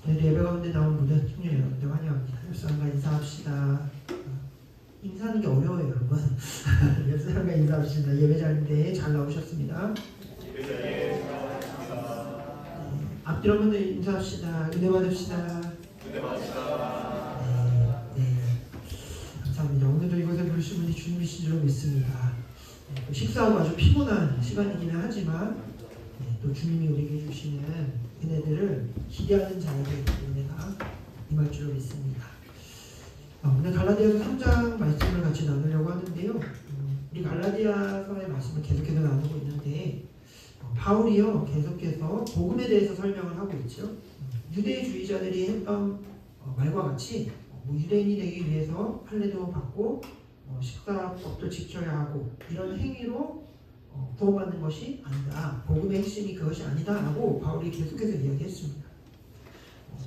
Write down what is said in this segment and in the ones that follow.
오늘 예배 가운데 나온 모든 청년 여러분들 환영합니다. 옆사람과 인사합시다. 인사하는 게 어려워요, 여러분. 옆사람과 인사합시다. 예배자인데 잘 나오셨습니다. 앞뒤로 한번 인사합시다. 은혜 받읍시다. 네. 감사합니다. 오늘도 이곳에 부르신 분이 주님이신 줄 믿습니다. 식사하고 아주 피곤한 시간이기는 하지만 또 주님이 우리에게 주시는 은혜들을 기대하는 자에게 은혜가 임할 줄 믿습니다. 오늘 갈라디아서 3장 말씀을 같이 나누려고 하는데요. 우리 갈라디아서의 말씀을 계속해서 나누고 있는데 바울이요 계속해서 복음에 대해서 설명을 하고 있죠. 유대주의자들이 했던 말과 같이 유대인이 되기 위해서 할례도 받고 식사법도 지켜야 하고 이런 행위로 구원받는 것이 아니다. 복음의 핵심이 그것이 아니다 라고 바울이 계속해서 이야기했습니다.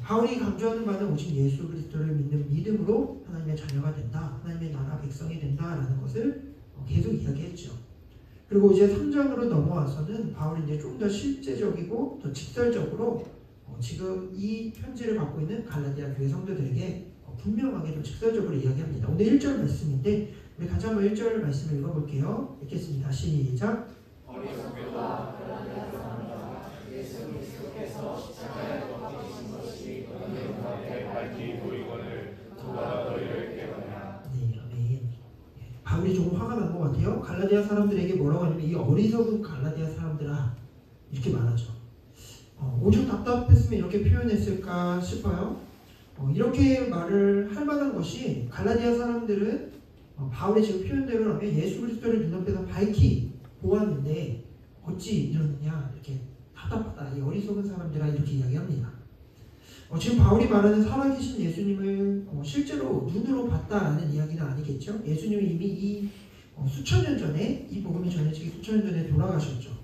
바울이 강조하는 바는 오직 예수 그리스도를 믿는 믿음으로 하나님의 자녀가 된다. 하나님의 나라 백성이 된다라는 것을 계속 이야기했죠. 그리고 이제 3장으로 넘어와서는 바울이 이제 좀 더 실제적이고 더 직설적으로 지금 이 편지를 받고 있는 갈라디아 교회 성도들에게 분명하게 좀 직설적으로 이야기합니다. 오늘 1절 말씀인데 우리 같이 한번 1절 말씀을 읽어볼게요. 읽겠습니다. 시작. 어리석게도 갈라디아 사람들아 예수 그리스도께서 십자가에 못 박히신 것이 너희 눈앞에 밝히 보이거늘 누가 너희를 깨우냐. 네, 아멘. 바울이 조금 화가 난 것 같아요. 갈라디아 사람들에게 뭐라고 하냐면 이 어리석은 갈라디아 사람들아 이렇게 말하죠. 오죽 답답했으면 이렇게 표현했을까 싶어요. 이렇게 말을 할 만한 것이 갈라디아 사람들은 바울의 지금 표현대로라면 예수 그리스도를 눈앞에서 밝히 보았는데 어찌 이러느냐 이렇게 답답하다 이 어리석은 사람들아 이렇게 이야기합니다. 지금 바울이 말하는 살아계신 예수님을 실제로 눈으로 봤다라는 이야기는 아니겠죠. 예수님이 이미 이 수천 년 전에 이 복음이 전해지기 수천 년 전에 돌아가셨죠.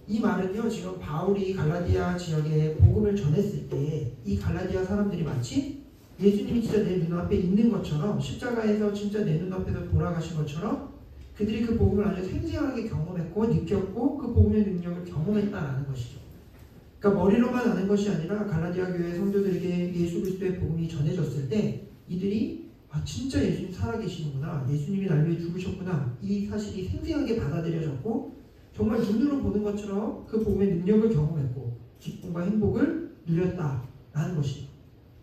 이 말은요 지금 바울이 갈라디아 지역에 복음을 전했을 때 이 갈라디아 사람들이 마치 예수님이 진짜 내 눈앞에 있는 것처럼 십자가에서 진짜 내 눈앞에서 돌아가신 것처럼 그들이 그 복음을 아주 생생하게 경험했고 느꼈고 그 복음의 능력을 경험했다라는 것이죠. 그러니까 머리로만 아는 것이 아니라 갈라디아 교회 성도들에게 예수 그리스도의 복음이 전해졌을 때 이들이 진짜 예수님 살아계시는구나, 예수님이 날 위해 죽으셨구나 이 사실이 생생하게 받아들여졌고 정말 눈으로 보는 것처럼 그 복음의 능력을 경험했고 기쁨과 행복을 누렸다라는 것이죠.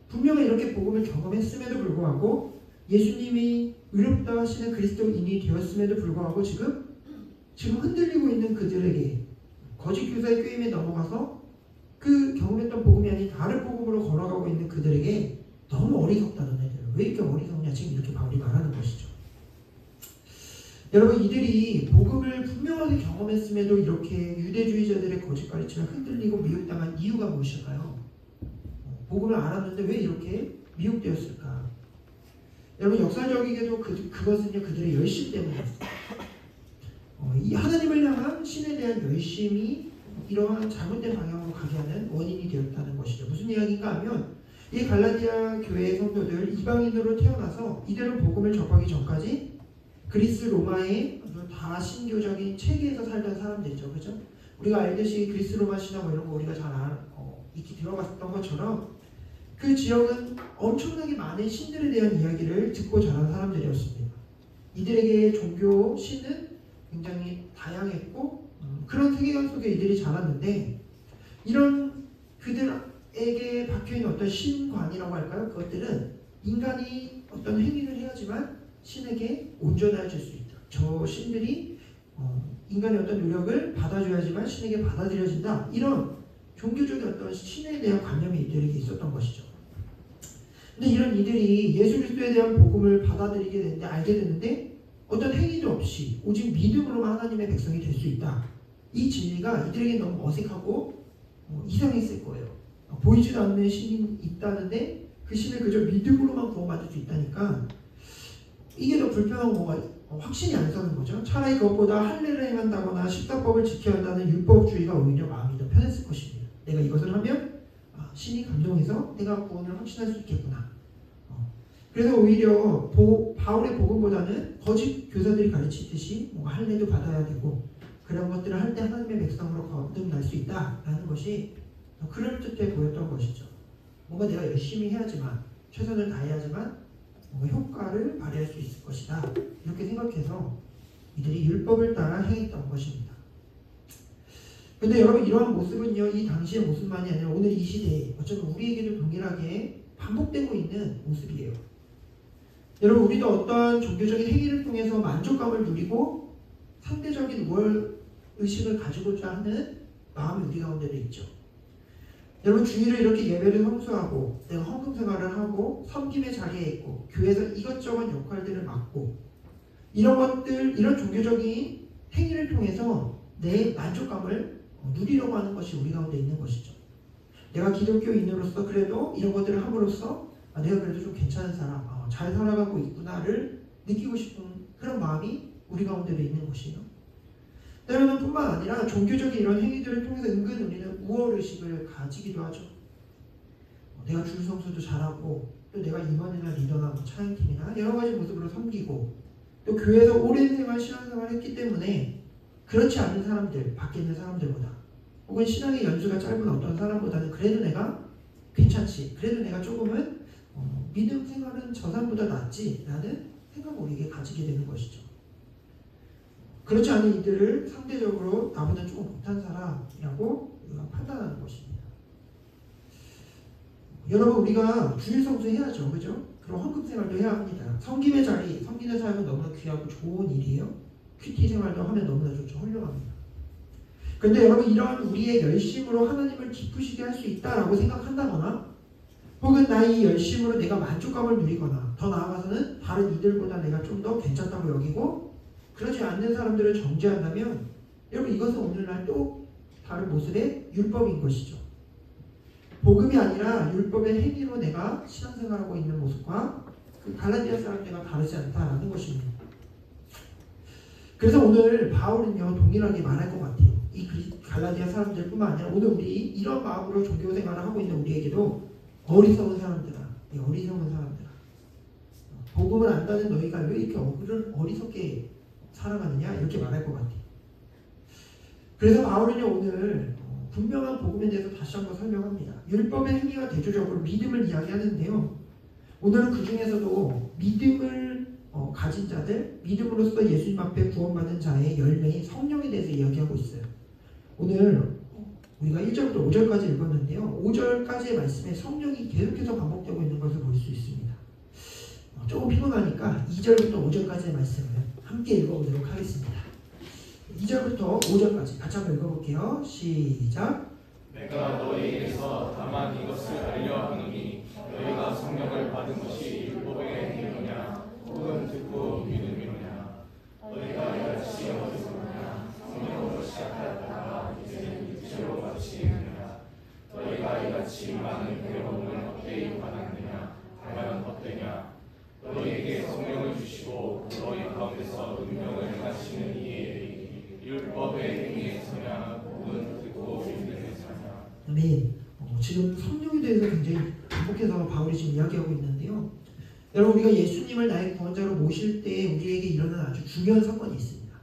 분명히 이렇게 복음을 경험했음에도 불구하고 예수님이 의롭다 하시는 그리스도인이 되었음에도 불구하고 지금 흔들리고 있는 그들에게 거짓 교사의 꾀임에 넘어가서 그 경험했던 복음이 아닌 다른 복음으로 걸어가고 있는 그들에게 너무 어리석다는 애들. 왜 이렇게 어리석냐 지금 이렇게 바울이 말하는 것이죠. 여러분 이들이 복음을 분명하게 경험했음에도 이렇게 유대주의자들의 거짓 가르침에 흔들리고 미혹당한 이유가 무엇일까요? 복음을 알았는데 왜 이렇게 미혹되었을까? 여러분 역사적이게도 그것은요 그들의 열심 때문이었어요. 이 하나님을 향한 신에 대한 열심이 이러한 잘못된 방향으로 가게 하는 원인이 되었다는 것이죠. 무슨 이야기인가 하면 이 갈라디아 교회의 성도들 이방인으로 태어나서 이대로 복음을 접하기 전까지 그리스 로마의 다 신교적인 체계에서 살던 사람들이죠. 그죠? 우리가 알듯이 그리스 로마 신화 이런 거 우리가 잘 익히 들어갔던 것처럼 그 지역은 엄청나게 많은 신들에 대한 이야기를 듣고 자란 사람들이었습니다. 이들에게 종교, 신은 굉장히 다양했고 그런 세계관 속에 이들이 자랐는데 이런 그들에게 박혀있는 어떤 신관이라고 할까요? 그것들은 인간이 어떤 행위를 해야지만 신에게 온전해질 수 있다. 저 신들이 인간의 어떤 노력을 받아줘야지만 신에게 받아들여진다. 이런 종교적인 어떤 신에 대한 관념이 이들에게 있었던 것이죠. 근데 이런 이들이 예수 그리스도에 대한 복음을 받아들이게 되는데 알게 되는데 어떤 행위도 없이 오직 믿음으로만 하나님의 백성이 될 수 있다. 이 진리가 이들에게 너무 어색하고 이상했을 거예요. 보이지도 않는 신이 있다는데 그 신을 그저 믿음으로만 구원받을 수 있다니까 이게 더 불편하고 뭔가 확신이 안 서는 거죠. 차라리 그것보다 할례를 행한다거나 십사법을 지켜야 한다는 율법주의가 오히려 마음이 더 편했을 것입니다. 내가 이것을 하면 신이 감동해서 내가 구원을 확신할 수 있겠구나. 그래서 오히려 바울의 복음보다는 거짓 교사들이 가르치듯이 뭔가 할례도 받아야 되고 그런 것들을 할 때 하나님의 백성으로 거듭날 수 있다라는 것이 그럴듯해 보였던 것이죠. 뭔가 내가 열심히 해야지만, 최선을 다해야지만 뭔가 효과를 발휘할 수 있을 것이다, 이렇게 생각해서 이들이 율법을 따라 행했던 것입니다. 근데 여러분, 이러한 모습은요, 이 당시의 모습만이 아니라 오늘 이 시대에 어쩌면 우리에게도 동일하게 반복되고 있는 모습이에요. 여러분, 우리도 어떠한 종교적인 행위를 통해서 만족감을 누리고 상대적인 의식을 가지고자 하는 마음이 우리 가운데도 있죠. 여러분, 주일에 이렇게 예배를 성수하고 내가 헌금 생활을 하고 섬김의 자리에 있고 교회에서 이것저것 역할들을 맡고 이런 것들, 이런 종교적인 행위를 통해서 내 만족감을 누리려고 하는 것이 우리 가운데 있는 것이죠. 내가 기독교인으로서 그래도 이런 것들을 함으로써 내가 그래도 좀 괜찮은 사람, 잘 살아가고 있구나를 느끼고 싶은 그런 마음이 우리 가운데도 있는 것이에요. 때로는 뿐만 아니라 종교적인 이런 행위들을 통해서 은근 우리는 우월의식을 가지기도 하죠. 내가 주일성수도 잘하고 또 내가 임원이나 리더나 찬양팀이나 여러 가지 모습으로 섬기고 또 교회에서 오랜 생활, 신앙생활을 했기 때문에 그렇지 않은 사람들, 밖에 있는 사람들보다 혹은 신앙의 연수가 짧은 어떤 사람보다는 그래도 내가 괜찮지, 그래도 내가 조금은 믿음 생활은 저 사람보다 낫지 라는 생각을 우리에게 가지게 되는 것이죠. 그렇지 않은 이들을 상대적으로 나보다 조금 못한 사람이라고 우리가 판단하는 것입니다. 여러분, 우리가 주일 성수해야죠, 그죠? 그리고 헌금 생활도 해야 합니다. 섬김의 자리, 섬기는 사역은 너무나 귀하고 좋은 일이에요. 큐티 생활도 하면 너무나 좋죠, 훌륭합니다. 그런데 여러분, 이런 우리의 열심으로 하나님을 기쁘시게 할 수 있다라고 생각한다거나 혹은 나의 열심으로 내가 만족감을 누리거나 더 나아가서는 다른 이들보다 내가 좀 더 괜찮다고 여기고 그러지 않는 사람들을 정죄한다면 여러분, 이것은 오늘날 또 다른 모습의 율법인 것이죠. 복음이 아니라 율법의 행위로 내가 신앙생활하고 있는 모습과 그 갈라디아 사람들과 다르지 않다라는 것입니다. 그래서 오늘 바울은요, 동일하게 말할 것 같아요. 이 갈라디아 사람들뿐만 아니라 오늘 우리 이런 마음으로 종교생활을 하고 있는 우리에게도 어리석은 사람들아, 어리석은 사람들아, 복음을 안다는 너희가 왜 이렇게 어리석게 살아가느냐, 이렇게 말할 것 같아요. 그래서 바울은요, 오늘 분명한 복음에 대해서 다시 한번 설명합니다. 율법의 행위와 대조적으로 믿음을 이야기하는데요, 오늘은 그 중에서도 믿음을 가진 자들, 믿음으로써 예수님 앞에 구원받은 자의 열매인 성령에 대해서 이야기하고 있어요. 오늘 우리가 1절부터 5절까지 읽었는데요, 5절까지의 말씀에 성령이 계속해서 반복되고 있는 것을 볼 수 있습니다. 조금 피곤하니까 2절부터 5절까지의 말씀을 함께 읽어보도록 하겠습니다. 2절부터 5절까지 같이 한번 읽어볼게요. 시작. 내가 너희에게서 다만 이것을 알려 하노니 너희가 성령을 받은 것이 율법의 행위로냐 혹은 듣고 믿음이로냐. 너희가 이같이 어디서냐 성령으로 시작하였다가 이제는 육체로 마치느냐. 너희가 이같이 많은 괴로움을 헛되이 받았느냐. 과연 헛되냐. 너희에게 성령을 주시고 너희 가운데서 능력을 행하시는 이의 율법의 행위에서냐 혹은 듣고 믿음에서냐. 아멘. 지금 성령에 대해서 굉장히 반복해서 바울이 지금 이야기하고 있는데요, 여러분, 우리가 예수님을 나의 구원자로 모실 때 우리에게 일어난 아주 중요한 사건이 있습니다.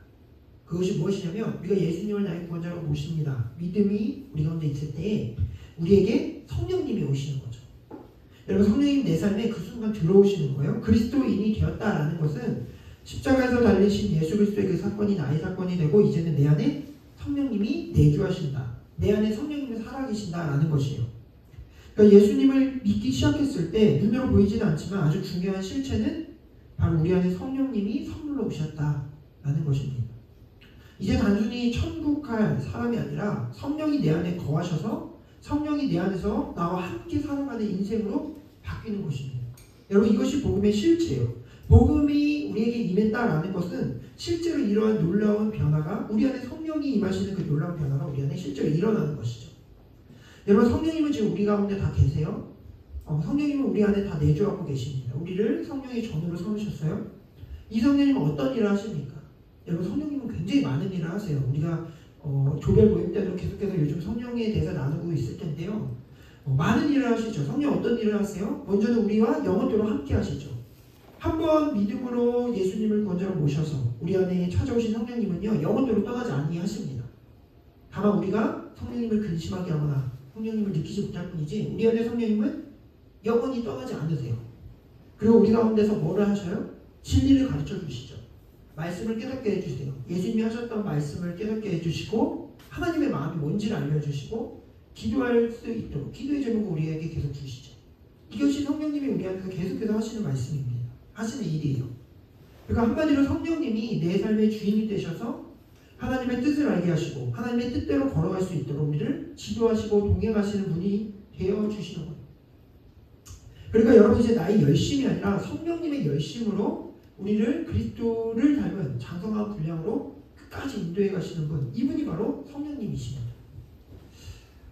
그것이 무엇이냐면 우리가 예수님을 나의 구원자로 모십니다. 믿음이 우리 가운데 있을 때 우리에게 성령님이 오시는 거죠. 여러분, 성령님 내 삶에 그 순간 들어오시는 거예요. 그리스도인이 되었다라는 것은 십자가에서 달리신 예수 그리스도의 그 사건이 나의 사건이 되고 이제는 내 안에 성령님이 내주하신다, 내 안에 성령님이 살아계신다라는 것이에요. 그러니까 예수님을 믿기 시작했을 때 눈으로 보이지는 않지만 아주 중요한 실체는 바로 우리 안에 성령님이 선물로 오셨다라는 것입니다. 이제 단순히 천국할 사람이 아니라 성령이 내 안에 거하셔서 성령이 내 안에서 나와 함께 살아가는 인생으로 바뀌는 것입니다. 여러분, 이것이 복음의 실체예요. 복음이 우리에게 임했다라는 것은 실제로 이러한 놀라운 변화가, 우리 안에 성령이 임하시는 그 놀라운 변화가 우리 안에 실제로 일어나는 것이죠. 여러분, 성령님은 지금 우리 가운데 다 계세요. 성령님은 우리 안에 다 내주하고 계십니다. 우리를 성령의 전으로 삼으셨어요. 이 성령님은 어떤 일을 하십니까? 여러분, 성령님은 굉장히 많은 일을 하세요. 우리가 조별 모임 때도 계속해서 요즘 성령에 대해서 나누고 있을 텐데요, 많은 일을 하시죠. 성령 어떤 일을 하세요? 먼저는 우리와 영원토록 함께 하시죠. 한번 믿음으로 예수님을 구원자로 모셔서 우리 안에 찾아오신 성령님은요, 영원토록 떠나지 아니하십니다. 다만 우리가 성령님을 근심하게 하거나 성령님을 느끼지 못할 뿐이지 우리 안에 성령님은 영원히 떠나지 않으세요. 그리고 우리 가운데서 뭐를 하셔요? 진리를 가르쳐 주시죠. 말씀을 깨닫게 해주세요. 예수님이 하셨던 말씀을 깨닫게 해주시고 하나님의 마음이 뭔지를 알려주시고 기도할 수 있도록 기도의 제목을 우리에게 계속 주시죠. 이것이 성령님이 우리 안에서 계속해서 하시는 말씀입니다. 하시는 일이에요. 그러니까 한마디로 성령님이 내 삶의 주인이 되셔서 하나님의 뜻을 알게 하시고 하나님의 뜻대로 걸어갈 수 있도록 우리를 지도하시고 동행하시는 분이 되어주시는 거예요. 그러니까 여러분 이제 나의 열심이 아니라 성령님의 열심으로 우리를 그리스도를 닮은 장성한 분량으로 끝까지 인도해 가시는 분, 이분이 바로 성령님이십니다.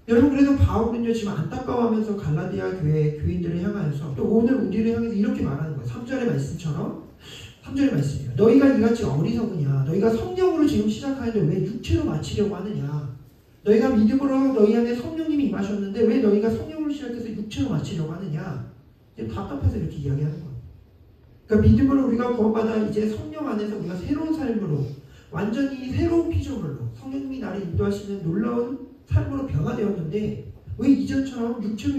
여러분 그래서 바울은요 지금 안타까워하면서 갈라디아 교회 교인들을 향하여서 또 오늘 우리를 향해서 이렇게 말하는 거예요. 3절의 말씀처럼 3절의 말씀이에요. 너희가 이같이 어리석으냐. 너희가 성령으로 지금 시작하는데 왜 육체로 마치려고 하느냐. 너희가 믿음으로 너희 안에 성령님이 임하셨는데 왜 너희가 성령으로 시작해서 육체로 마치려고 하느냐. 이제 답답해서 이렇게 이야기하는 거예요. 그러니까 믿음으로 우리가 구원받아 이제 성령 안에서 우리가 새로운 삶으로 완전히 새로운 피조물로 성령님이 나를 인도하시는 놀라운 삶으로 변화되었는데 왜 이전처럼 육체로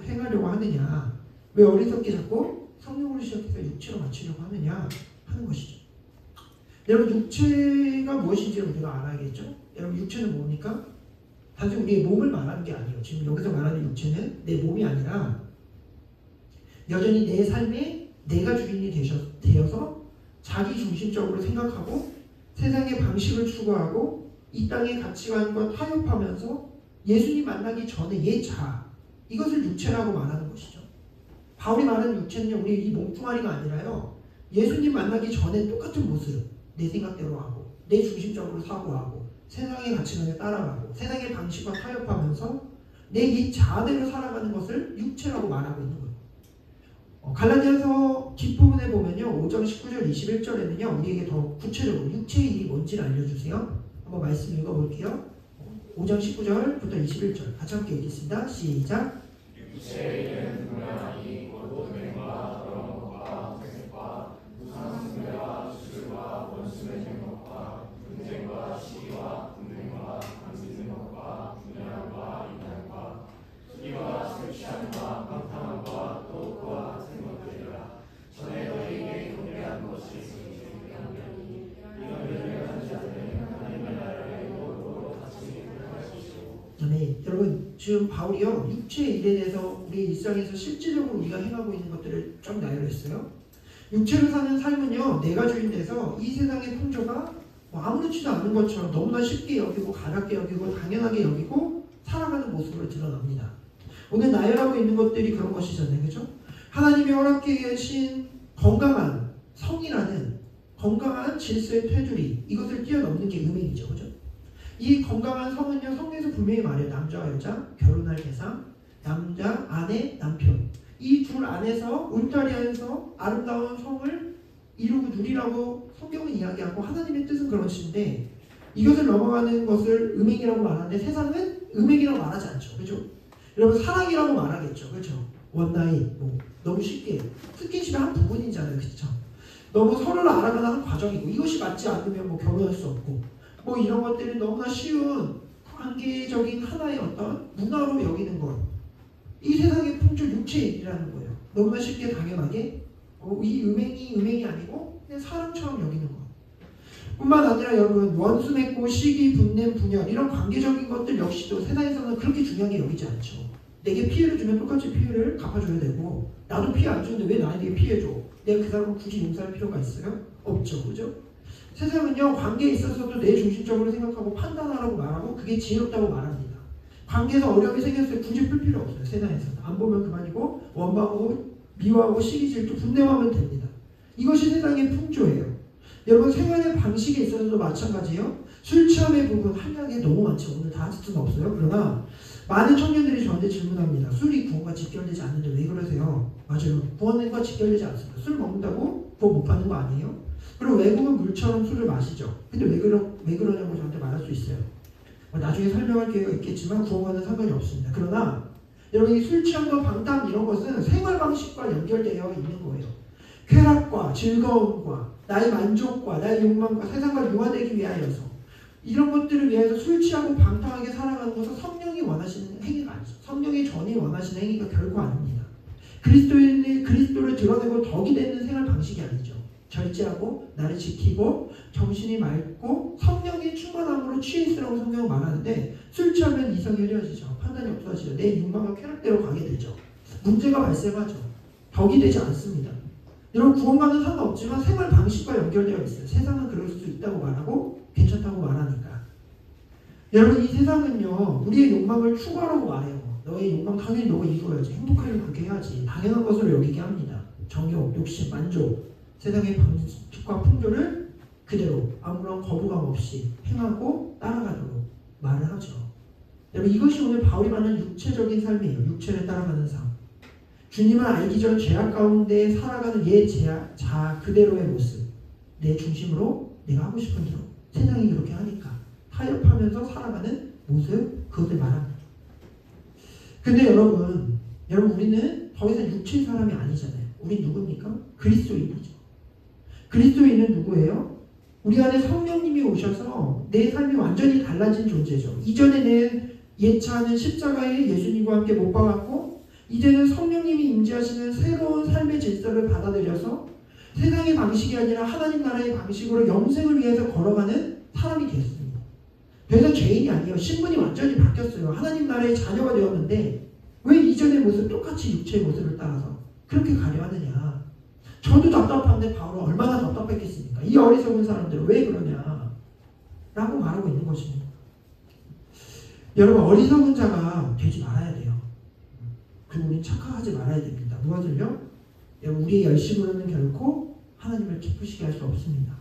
행하려고 하느냐. 왜 어리석게 자꾸 성령으로 시작해서 육체로 마치려고 하느냐 하는 것이죠. 여러분 육체가 무엇인지 우리가 알아야겠죠. 여러분 육체는 뭡니까? 단순히 우리의 몸을 말하는 게 아니에요. 지금 여기서 말하는 육체는 내 몸이 아니라 여전히 내 삶에 내가 주인이 되어서 자기 중심적으로 생각하고 세상의 방식을 추구하고 이 땅의 가치관과 타협하면서 예수님 만나기 전에 옛 자아, 이것을 육체라고 말하는 것이죠. 바울이 말하는 육체는요, 우리 이 몸뚱아리가 아니라요, 예수님 만나기 전에 똑같은 모습, 내 생각대로 하고 내 중심적으로 사고하고 세상의 가치관에 따라가고 세상의 방식과 타협하면서 내 이 자아대로 살아가는 것을 육체라고 말하고 있는 거예요. 갈라디아서 뒷부분에 보면요 5장 19절 21절에는요 우리에게 더 구체적으로 육체의 일이 뭔지를 알려주세요. 한번 말씀 읽어볼게요. 5장 19절부터 21절 같이 함께 읽겠습니다. 시작. 육체의 일은 분명하니 곧 은행과 더러운 것과 회색과 무상한 숭배와 수술과 원수 맺는 것과 분쟁과 시기와 분쟁과 강짓는 것과 분열함과 이단과 수기와 술 취함과 방탕함과 또 그와 같은 것들이라. 전에 너희에게 경배한 것이 있으니 이런 일을 하는 자들은 하나님의 나라에 오도록 같이 들어갈 것이고. 네, 여러분 지금 바울이요 육체의 일에 대해서 우리 일상에서 실질적으로 우리가 행하고 있는 것들을 좀 나열했어요. 육체로 사는 삶은요 내가 주인 돼서 이 세상의 풍조가 뭐 아무렇지도 않은 것처럼 너무나 쉽게 여기고 가볍게 여기고 당연하게 여기고 살아가는 모습으로 드러납니다. 오늘 나열하고 있는 것들이 그런 것이잖아요. 그렇죠? 하나님이 허락해 계신 건강한 성이라는 건강한 질서의 테두리, 이것을 뛰어넘는 게 음행이죠. 그렇죠? 이 건강한 성은요 성경에서 분명히 말해요. 남자와 여자, 결혼할 대상, 남자, 아내, 남편, 이 둘 안에서 울타리 안에서 아름다운 성을 이루고 누리라고 성경은 이야기하고 하나님의 뜻은 그러신데 이것을 넘어가는 것을 음행이라고 말하는데 세상은 음행이라고 말하지 않죠. 그렇죠? 여러분 사랑이라고 말하겠죠. 그렇죠? 원나잇 뭐 너무 쉽게 스킨십의 한 부분이잖아요. 그렇죠? 너무 서로를 알아가는 한 과정이고 이것이 맞지 않으면 뭐 결혼할 수 없고 뭐 이런 것들은 너무나 쉬운 관계적인 하나의 어떤 문화로 여기는 것, 이 세상의 풍조 육체의 일이라는 거예요. 너무나 쉽게 당연하게 이 음행이 아니고 그냥 사람처럼 여기는 것 뿐만 아니라 여러분 원수 맺고 시기, 분냄, 분열 이런 관계적인 것들 역시도 세상에서는 그렇게 중요하게 여기지 않죠. 내게 피해를 주면 똑같이 피해를 갚아줘야 되고 나도 피해 안 주는데 왜 나에게 피해줘? 내가 그 사람을 굳이 용서할 필요가 있어요? 없죠. 그죠? 세상은요 관계에 있어서도 내 중심적으로 생각하고 판단하라고 말하고 그게 지혜롭다고 말합니다. 관계에서 어려움이 생겼을 때 굳이 풀 필요 없어요. 세상에서는 안 보면 그만이고 원망하고 미워하고 시기 질투 분냄하면 됩니다. 이것이 세상의 풍조예요. 여러분 생활의 방식에 있어서도 마찬가지예요. 술 취함의 부분 한약에 너무 많죠. 오늘 다 할 수는 없어요. 그러나 많은 청년들이 저한테 질문합니다. 술이 구원과 직결되지 않는데 왜 그러세요? 맞아요. 구원과 직결되지 않습니다. 술 먹는다고 구원 못 받는 거 아니에요? 그리고 외국은 물처럼 술을 마시죠. 근데 왜 그러냐고 저한테 말할 수 있어요. 나중에 설명할 기회가 있겠지만 구원과는 상관이 없습니다. 그러나 여러분 이 술 취함과 방탕 이런 것은 생활 방식과 연결되어 있는 거예요. 쾌락과 즐거움과 나의 만족과 나의 욕망과 세상과 융화되기 위하여서 이런 것들을 위해서 술 취하고 방탕하게 살아가는 것은 성령이 원하시는 행위가 아니죠. 성령의 전이 원하시는 행위가 결코 아닙니다. 그리스도를 드러내고 덕이 되는 생활 방식이 아니죠. 절제하고 나를 지키고 정신이 맑고 성령의 충만함으로 취해 있으라고 성경은 말하는데 술 취하면 이성이 흐려지죠. 판단이 없어지죠. 내 욕망과 쾌락대로 가게 되죠. 문제가 발생하죠. 덕이 되지 않습니다. 여러분 구원과는 상관없지만 생활 방식과 연결되어 있어요. 세상은 그럴 수 있다고 말하고 괜찮다고 말하니까. 여러분 이 세상은요 우리의 욕망을 추구하라고 말해요. 너의 욕망 당연히 너가 이루어야지. 행복하려면 그렇게 해야지. 당연한 것으로 여기게 합니다. 정욕, 욕심, 만족, 세상의 방식과 풍조를 그대로 아무런 거부감 없이 행하고 따라가도록 말을 하죠. 여러분 이것이 오늘 바울이 말하는 육체적인 삶이에요. 육체를 따라가는 삶. 주님을 알기 전 죄악 가운데 살아가는 자 그대로의 모습. 내 중심으로 내가 하고 싶은 대로. 세상이 그렇게 하니까 타협하면서 살아가는 모습, 그것을 말합니다. 근데 여러분 우리는 더 이상 육체의 사람이 아니잖아요. 우린 누굽니까? 그리스도인이죠. 그리스도인은 누구예요? 우리 안에 성령님이 오셔서 내 삶이 완전히 달라진 존재죠. 이전에는 예차하는 십자가에 예수님과 함께 못 박았고 이제는 성령님이 임재하시는 새로운 삶의 질서를 받아들여서 세상의 방식이 아니라 하나님 나라의 방식으로 영생을 위해서 걸어가는 사람이 되었습니다. 더 이상 죄인이 아니에요. 신분이 완전히 바뀌었어요. 하나님 나라의 자녀가 되었는데 왜 이전의 모습 똑같이 육체의 모습을 따라서 그렇게 가려 하느냐. 저도 답답한데 바울은 얼마나 답답했겠습니까? 이 어리석은 사람들은 왜 그러냐 라고 말하고 있는 것입니다. 여러분 어리석은 자가 되지 말아야 돼요. 그리고 우리는 착각하지 말아야 됩니다. 무엇을요? 우리의 열심으로는 결코 하나님을 기쁘시게 할 수 없습니다.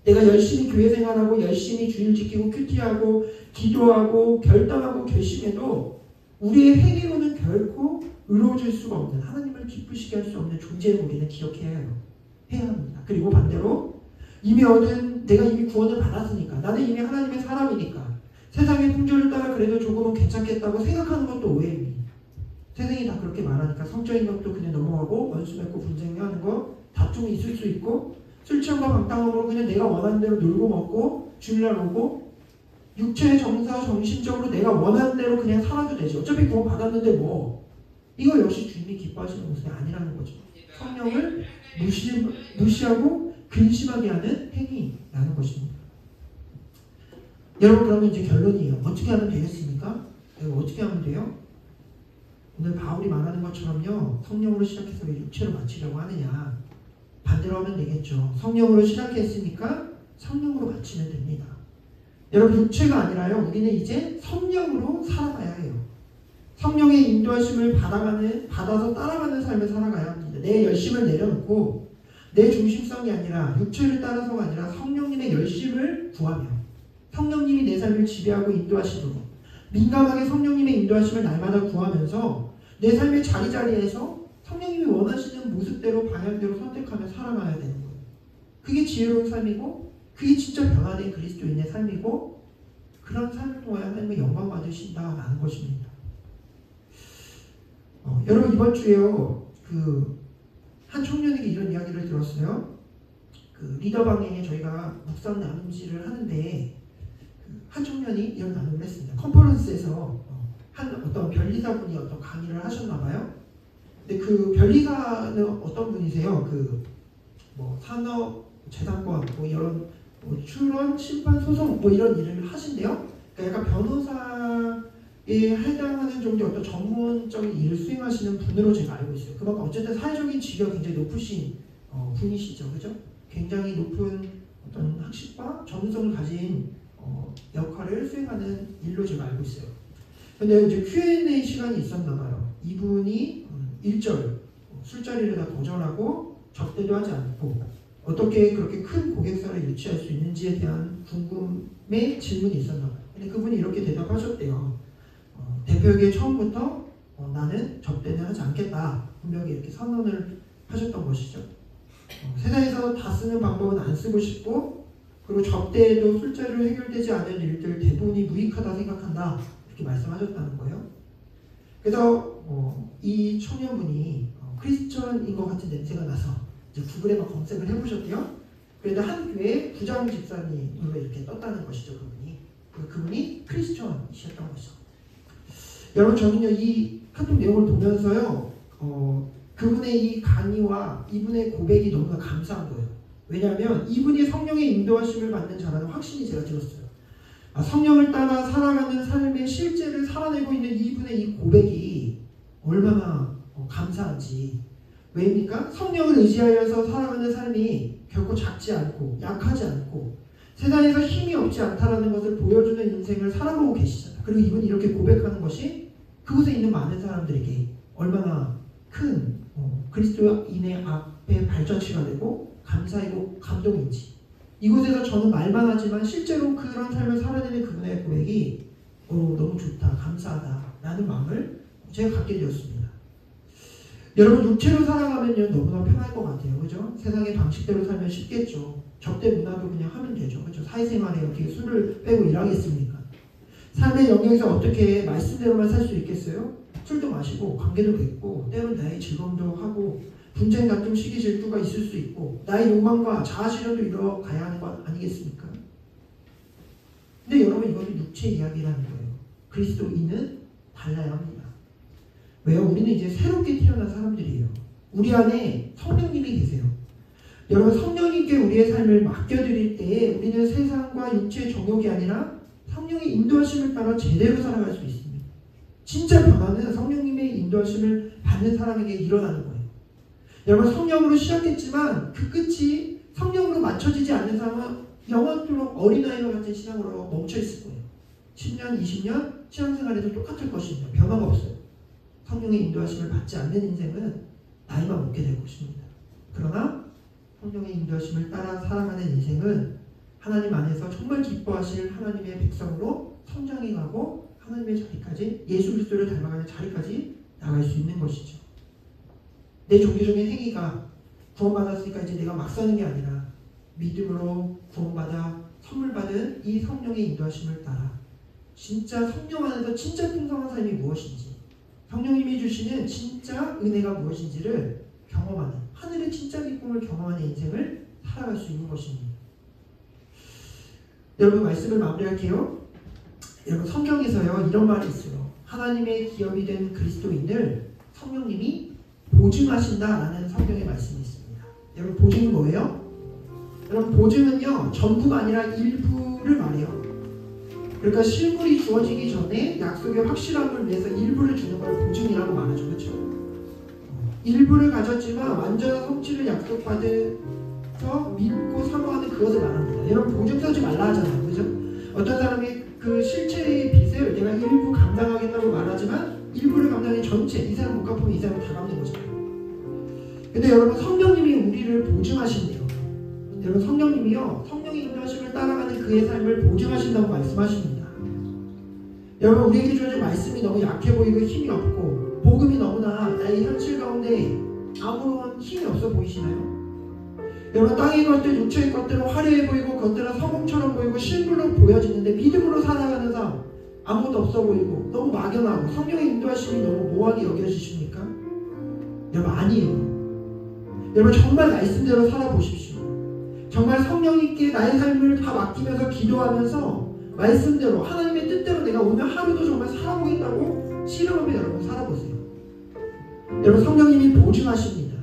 내가 열심히 교회 생활하고 열심히 주일 지키고 큐티하고 기도하고 결단하고 결심해도 우리의 행위로는 결코 의로워질 수가 없는 하나님을 기쁘시게 할 수 없는 존재를 우리는 기억해야 해요. 해야 합니다. 그리고 반대로 내가 이미 구원을 받았으니까 나는 이미 하나님의 사람이니까 세상의 풍조를 따라 그래도 조금은 괜찮겠다고 생각하는 것도 오해입니다. 세상이 다 그렇게 말하니까 성적인 것도 그냥 넘어가고 원수 맺고 분쟁하는 거 다툼이 있을 수 있고 술 취함과 방탕함으로 그냥 내가 원하는 대로 놀고 먹고 주일날 오고 육체의 정신적으로 내가 원하는 대로 그냥 살아도 되지. 어차피 구원 받았는데 뭐 이거 역시 주님이 기뻐하시는 모습이 아니라는 거죠. 성령을 무시하고 근심하게 하는 행위라는 것입니다. 여러분 그러면 이제 결론이에요. 어떻게 하면 되겠습니까? 어떻게 하면 돼요? 오늘 바울이 말하는 것처럼요. 성령으로 시작해서 왜 육체로 마치려고 하느냐. 반대로 하면 되겠죠. 성령으로 시작했으니까 성령으로 마치면 됩니다. 여러분 육체가 아니라요. 우리는 이제 성령으로 살아가야 해요. 성령의 인도하심을 받아서 따라가는 삶을 살아가야 합니다. 내 열심을 내려놓고 내 중심성이 아니라 육체를 따라서가 아니라 성령님의 열심을 구하며 성령님이 내 삶을 지배하고 인도하시도록 민감하게 성령님의 인도하심을 날마다 구하면서 내 삶의 자리자리에서 성령님이 원하시는 모습대로 방향대로 선택하며 살아가야 되는 거예요. 그게 지혜로운 삶이고 그게 진짜 변화된 그리스도인의 삶이고 그런 삶을 통하여 하나님의 영광 받으신다라는 것입니다. 여러분 이번 주에요. 한 청년에게 이런 이야기를 들었어요. 리더 방향에 저희가 묵상 나눔지를 하는데 한 청년이 이런 나눔을 했습니다. 컨퍼런스에서 한 어떤 변리사분이 어떤 강의를 하셨나봐요. 근데 그 변리사는 어떤 분이세요? 산업재산권 이런 출원, 심판, 소송 이런 일을 하신대요. 그러니까 약간 변호사에 해당하는 정도의 어떤 전문적인 일을 수행하시는 분으로 제가 알고 있어요. 그만큼 어쨌든 사회적인 지위가 굉장히 높으신 분이시죠, 그죠? 굉장히 높은 어떤 학식과 전문성을 가진 역할을 수행하는 일로 제가 알고 있어요. 근데 이제 Q&A 시간이 있었나봐요. 이분이 1절 술자리를 다 거절하고 접대도 하지 않고 어떻게 그렇게 큰 고객사를 유치할 수 있는지에 대한 궁금의 질문이 있었나봐요. 근데 그분이 이렇게 대답하셨대요. 대표에게 처음부터 나는 접대는 하지 않겠다 분명히 이렇게 선언을 하셨던 것이죠. 세상에서 다 쓰는 방법은 안 쓰고 싶고 그리고 접대에도 술자리로 해결되지 않을 일들 대부분이 무익하다 생각한다 이렇게 말씀하셨다는 거예요. 그래서 이 청년분이 크리스천인 것 같은 냄새가 나서 이제 구글에 막 검색을 해보셨대요. 그런데 한 교회 부장 집사님으로 이렇게 떴다는 것이죠. 그분이. 그분이 크리스천이셨던 것이죠. 여러분, 저는요 이 카톡 내용을 보면서요 그분의 이 강의와 이분의 고백이 너무나 감사한 거예요. 왜냐하면 이분이 성령의 인도하심을 받는 자라는 확신이 제가 들었어요. 성령을 따라 살아가는 삶의 실제를 살아내고 있는 이분의 이 고백이 얼마나 감사한지. 왜입니까? 성령을 의지하여서 살아가는 삶이 결코 작지 않고 약하지 않고 세상에서 힘이 없지 않다라는 것을 보여주는 인생을 살아보고 계시잖아요. 그리고 이분이 이렇게 고백하는 것이 그곳에 있는 많은 사람들에게 얼마나 큰 그리스도인의 앞에 발자취가 되고 감사이고 감동인지. 이곳에서 저는 말만 하지만 실제로 그런 삶을 살아내는 그분의 고백이 너무 좋다, 감사하다 라는 마음을 제가 갖게 되었습니다. 여러분, 육체로 살아가면요 너무나 편할 것 같아요. 그죠? 세상의 방식대로 살면 쉽겠죠. 접대 문화도 그냥 하면 되죠. 그죠? 사회생활에 어떻게 술을 빼고 일하겠습니까? 삶의 영역에서 어떻게 말씀대로만 살 수 있겠어요? 술도 마시고 관계도 맺고 때로는 나의 즐거움도 하고 분쟁 같은 시기 질투가 있을 수 있고 나의 욕망과 자아실현도 이뤄가야 하는 것 아니겠습니까? 근데 여러분, 이것은 육체 이야기라는 거예요. 그리스도인은 달라야 합니다. 왜요? 우리는 이제 새롭게 태어난 사람들이에요. 우리 안에 성령님이 계세요. 여러분, 성령님께 우리의 삶을 맡겨드릴 때에 우리는 세상과 육체의 정욕이 아니라 성령의 인도하심을 따라 제대로 살아갈 수 있습니다. 진짜 변화는 성령님의 인도하심을 받는 사람에게 일어나는 거예요. 여러분, 성령으로 시작했지만 그 끝이 성령으로 맞춰지지 않는 사람은 영원토록 어린아이와 같은 신앙으로 멈춰있을 거예요. 10년, 20년 신앙생활에도 똑같을 것입니다. 변화가 없어요. 성령의 인도하심을 받지 않는 인생은 나이만 먹게 될 것입니다. 그러나 성령의 인도하심을 따라 살아가는 인생은 하나님 안에서 정말 기뻐하실 하나님의 백성으로 성장해가고 하나님의 자리까지, 예수 그리스도를 닮아가는 자리까지 나갈 수 있는 것이죠. 내 종교적인 행위가 구원받았으니까 이제 내가 막 사는 게 아니라 믿음으로 구원받아 선물 받은 이 성령의 인도하심을 따라 진짜 성령 안에서 진짜 풍성한 삶이 무엇인지, 성령님이 주시는 진짜 은혜가 무엇인지를 경험하는, 하늘의 진짜 기쁨을 경험하는 인생을 살아갈 수 있는 것입니다. 여러분, 말씀을 마무리할게요. 여러분, 성경에서요 이런 말이 있어요. 하나님의 기업이 된 그리스도인을 성령님이 보증하신다라는 성경의 말씀이 있습니다. 여러분, 보증은 뭐예요? 여러분, 보증은요 전부가 아니라 일부를 말해요. 그러니까 실물이 주어지기 전에 약속의 확실함을 위해서 일부를 주는 걸 보증이라고 말하죠. 그렇죠? 일부를 가졌지만 완전한 성취를 약속받아서 믿고 사모하는 그것을 말합니다. 여러분, 보증 서지 말라 하잖아요. 그죠? 어떤 사람이 그 실체의 빚을 내가 일부 감당하겠다고 말하지만 일부를 감당해 전체, 이 사람 못 갚으면 이 사람 다 갚는 거잖아요. 근데 여러분, 성령님이 우리를 보증하신대요. 여러분, 성령님이요 성령의 인도하심을 따라가는 그의 삶을 보증하신다고 말씀하십니다. 여러분, 우리에게 주어진 말씀이 너무 약해 보이고 힘이 없고 복음이 너무나 나의 현실 가운데 아무런 힘이 없어 보이시나요? 여러분, 땅의 것들, 육체의 것들은 화려해 보이고 겉들은 성공처럼 보이고 실물로 보여지는데 믿음으로 살아가는 삶 아무것도 없어 보이고 너무 막연하고 성령의 인도하심이 너무 모호하게 여겨지십니까? 여러분, 아니에요. 여러분, 정말 말씀대로 살아보십시오. 정말 성령님께 나의 삶을 다 맡기면서 기도하면서 말씀대로 하나님의 뜻대로 내가 오늘 하루도 정말 살아보겠다고 실험하며 여러분 살아보세요. 여러분, 성령님이 보증하십니다.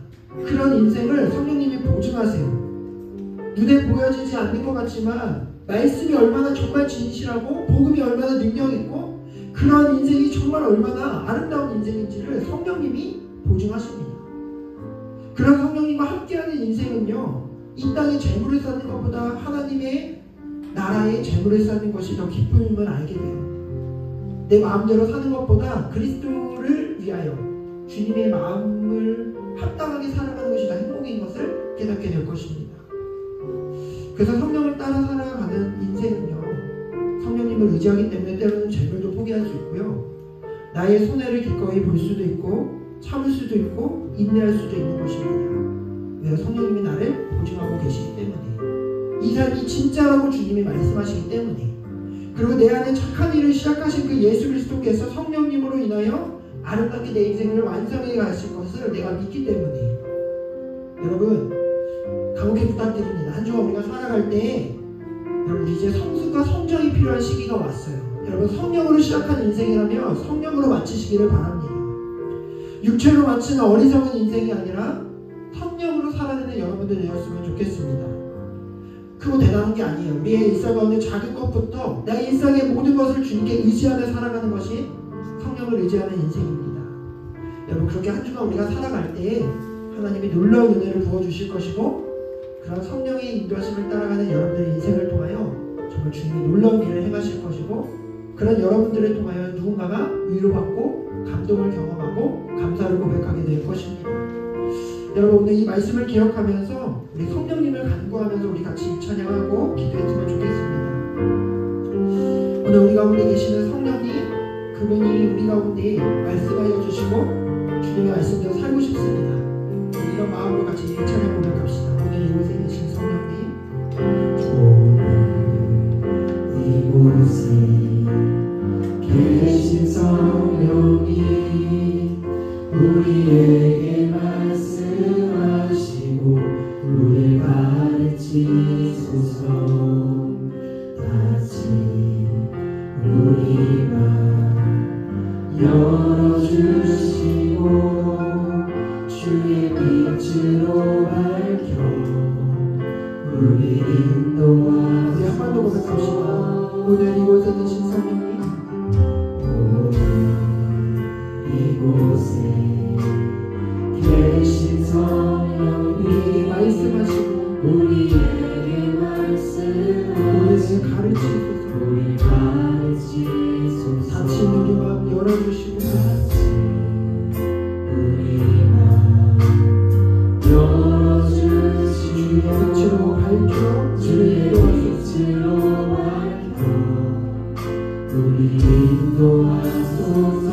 그런 인생을 성령님이 보증하세요. 눈에 보여지지 않는 것 같지만 말씀이 얼마나 정말 진실하고 복음이 얼마나 능력있고 그런 인생이 정말 얼마나 아름다운 인생인지를 성령님이 보증하십니다. 그런 성령님과 함께하는 인생은요 이 땅에 재물을 쌓는 것보다 하나님의 나라의 재물을 쌓는 것이 더 기쁨임을 알게 돼요. 내 마음대로 사는 것보다 그리스도를 위하여 주님의 마음을 합당하게 살아가는 것이 더 행복인 것을 깨닫게 될 것입니다. 그래서 성령을 따라 살아가는 인생은요 성령님을 의지하기 때문에 때로는 재물도 포기할 수 있고요 나의 손해를 기꺼이 볼 수도 있고 참을 수도 있고 인내할 수도 있는 것입니다. 왜요? 성령님이 나를 보증하고 계시기 때문에, 이 삶이 진짜라고 주님이 말씀하시기 때문에, 그리고 내 안에 착한 일을 시작하신 그 예수 그리스도께서 성령님으로 인하여 아름답게 내 인생을 완성해 가실 것을 내가 믿기 때문에, 여러분 간곡히 부탁드립니다. 한 주간 우리가 살아갈 때 여러분 이제 성숙과 성장이 필요한 시기가 왔어요. 여러분 성령으로 시작한 인생이라면 성령으로 마치시기를 바랍니다. 육체로 마치는 어리석은 인생이 아니라 성령으로 살아내는 여러분들 되었으면 좋겠습니다. 크고 대단한 게 아니에요. 우리의 일상 가운데 작은 것부터 내 일상의 모든 것을 주님께 의지하며 살아가는 것이 성령을 의지하는 인생입니다. 여러분 그렇게 한 주간 우리가 살아갈 때에 하나님이 놀라운 은혜를 부어주실 것이고 그런 성령의 인도하심을 따라가는 여러분들의 인생을 통하여 정말 주님이 놀라운 일을 행하실 것이고 그런 여러분들을 통하여 누군가가 위로받고 감동을 경험하고 감사를 고백하게 될 것입니다. 여러분 오늘 이 말씀을 기억하면서 우리 성령님을 간구하면서 우리 같이 찬양하고 기도했으면 좋겠습니다. 오늘 우리 가운데 계시는 성령님 그분이 우리 가운데 말씀하여 주시고 주님의 말씀대로 살고 싶습니다. 우리 이런 마음으로 같이 찬양 고백합시다. 오늘 이곳에 계신 성령님 이곳에 계신 성령님 우리에게 말씀하시고 우리 가르치소서. 다시 우리 맘 열어주시고 주의 빛으로 밝혀 우리 인도하소서. 우리 한 번 더 고백합시다. 오늘 이곳에 계신 성령님 이곳에 계신 성령님 말씀하시고 우리에게 말씀하시고 가르치소서. 우리 가르치소서. 다친 우리 마음 열어주시고 우리 마음 열어주시고 주의 빛으로 밝혀 주의 빛으로 밝혀 우리 인도하소서.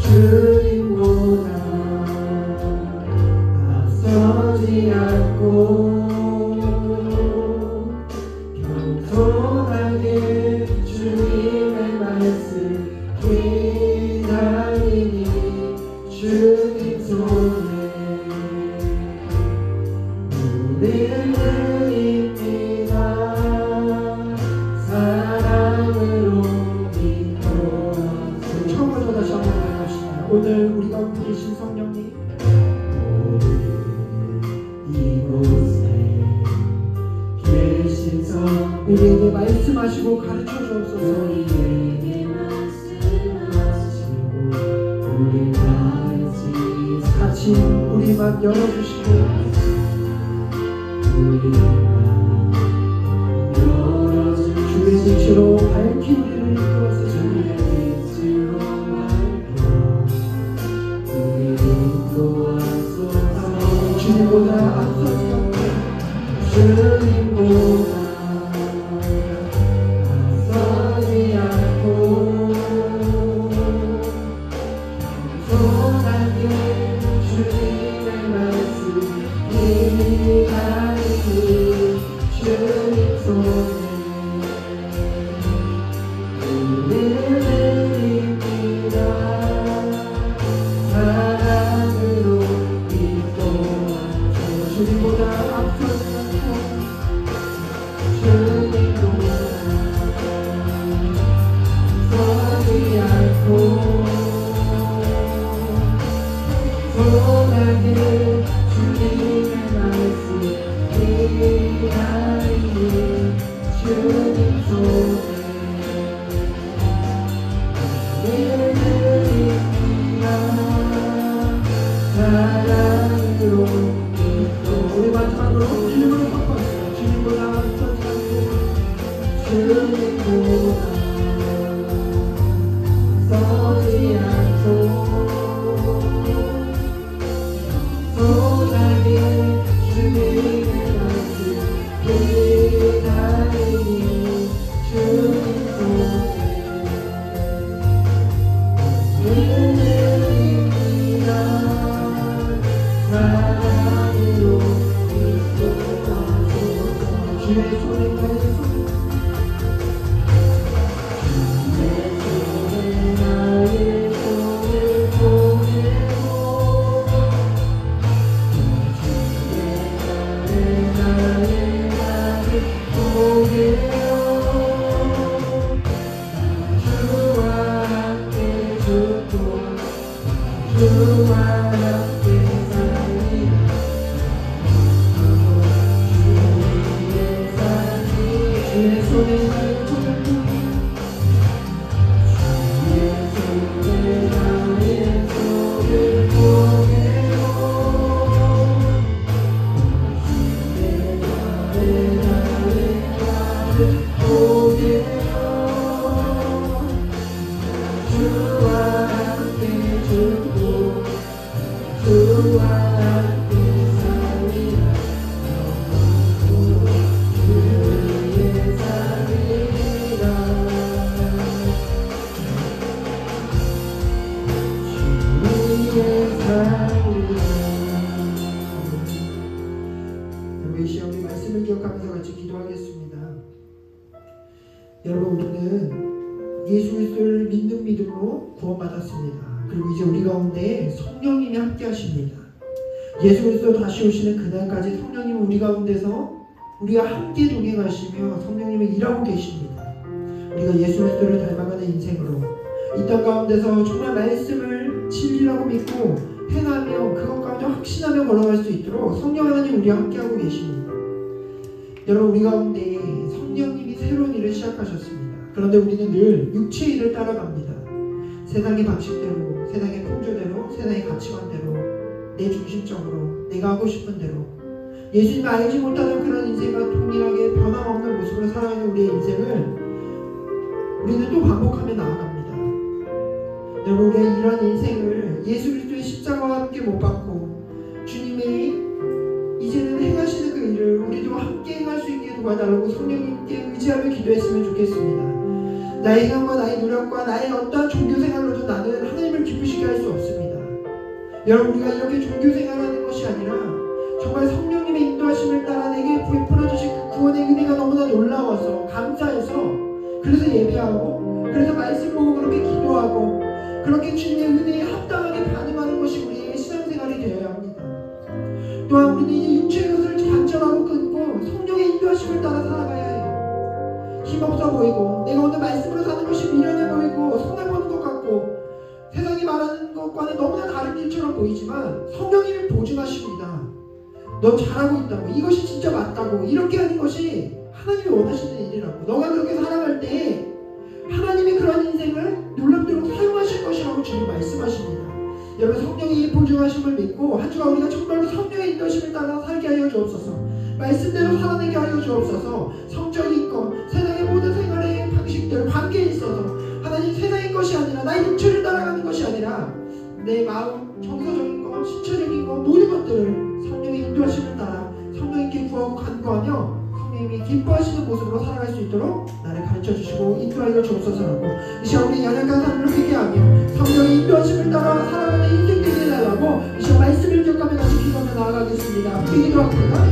주님보다 앞서지 않고 겸손하게 주님의 말씀 기다리니 주님 손에 우리를 드립니다. 사랑으로 인도하소서. 처음부터 다시 한번 고백합시다. 오늘 우리 가운데 계신 성령님 이곳에 계신 성령 우리에게 말씀하시고 가르쳐 주옵소서. 우리에게 말씀하시고 우리 가르치소서. 같이 우리 맘 열어주시고 우리 맘 열어주시고 주의 빛으로 밝히 우리를 이끌어서 주의 빛으로 밝혀 우리 인도하소서. 주님보다 앞서지 않고 주님보다 앞서지 않고 겸손하게 주님의 말씀 기다리니 주님 손에 우리를 드립니다. 사랑으로 인도하소서. 주님보다 앞서지 않고 주님보다 서지 않고 소나게 주님의 말씀 기다리니 주님 손에 우리를 드립니다. 사랑으로 우리 마지막으로 주님을 바꿔주세요. 주님보다 앞서지 않고 주님보다 서지 않고 소나게 주님의 말씀 기다리니 주님 손에 우리를 드립니다. 사랑으로 인도하소서. 주의 손에 나의 손 나의 주와 함께 살리라 주의 손에 나를 붙들고 주의 손에 나의 손을 보게요 주의 나를 보게요 주와 함께 죽고 주와 함께 살리라 주의 살리라 주의 살리라. 여러분 이 시간 우리 말씀을 기억하면서 같이 기도하겠습니다. 여러분 우리는 예수 그리스도를 믿는 믿음으로 구원받았습니다. 그리고 이제 우리 가운데 성령님이 함께 하십니다. 예수 그리스도 다시 오시는 그날까지 성령님은 우리 가운데서 우리와 함께 동행하시며 성령님은 일하고 계십니다. 우리가 예수 그리스도를 닮아가는 인생으로 이 땅 가운데서 정말 말씀을 진리라고 믿고 행하며 그것 가운데 확신하며 걸어갈 수 있도록 성령 하나님 우리와 함께하고 계십니다. 여러분 우리 가운데 성령님이 새로운 일을 시작하셨습니다. 그런데 우리는 늘 육체의 일을 따라갑니다. 세상의 방식대로, 세상의 풍조대로, 세상의 가치관대로, 내 중심적으로, 내가 하고 싶은 대로 예수님을 알지 못하는 그런 인생과 동일하게 변함없는 모습으로 살아가는 우리의 인생을 우리는 또 반복하며 나아갑니다. 여러분 우리의 이런 인생을 예수 그리스도의 십자가와 함께 못 박고 주님의 이제는 행하시는 그 일을 우리도 함께 행할 수 있게 도와달라고 성령님께 의지하며 기도했으면 좋겠습니다. 나의 행함과 나의 노력과 나의 어떠한 종교생활로도 나는 하나님을 기쁘시게 할 수 없습니다. 여러분 우리가 이렇게 종교생활하는 것이 아니라 정말 성령님의 인도하심을 따라 내게 베풀어주신 그 구원의 은혜가 너무나 놀라워서 감사해서 그래서 예배하고 그래서 말씀 보고 그렇게 기도하고 그렇게 주님의 은혜에 합당하게 반응하는 것이 우리의 신앙생활이 되어야 합니다. 또한 우리는 이제 육체의 것을 단절하고 끊고 성령의 인도하심을 따라 살아가야 해요. 힘없어 보이고 내가 오늘 말씀으로 사는 것이 미련해 보이고 손해보는 것 같고 세상이 말하는 것과는 너무나 다른 일처럼 보이지만 성령님이 보증하십니다. 넌 잘하고 있다고 이것이 진짜 맞다고 이렇게 하는 것이 하나님이 원하시는 일이라고 너가 그렇게 살아갈 때 하나님이 그런 인생을 놀랍도록 사용하실 것이라고 주님 말씀하십니다. 여러분 성령의 보증하심을 믿고 한 주간 우리가 정말로 성령의 인도심을 따라 살게 하여 주옵소서. 말씀대로 살아내게 하여 주옵소서. 성적인 것 세상의 모든 생활의 방식들 관계에 있어서 하나님 세상의 것이 아니라 나의 육체를 따라가는 것이 아니라 내 마음 정서적인 것 신체적인 것 모든 것들을 성령의 인도하심을 따라 성령님께 구하고 간구하며 성령님이 기뻐하시는 모습으로 살아갈 수 있도록 나를 가르쳐주시고 인도하여 주옵소서라고 이 시간 우리 연약한 삶을 회개하며 성령의 인도하심을 따라 살아가는 인생 되게 해달라고 이 시간 말씀을 기억하며 같이 기도하며 나아가겠습니다. 기도합니다.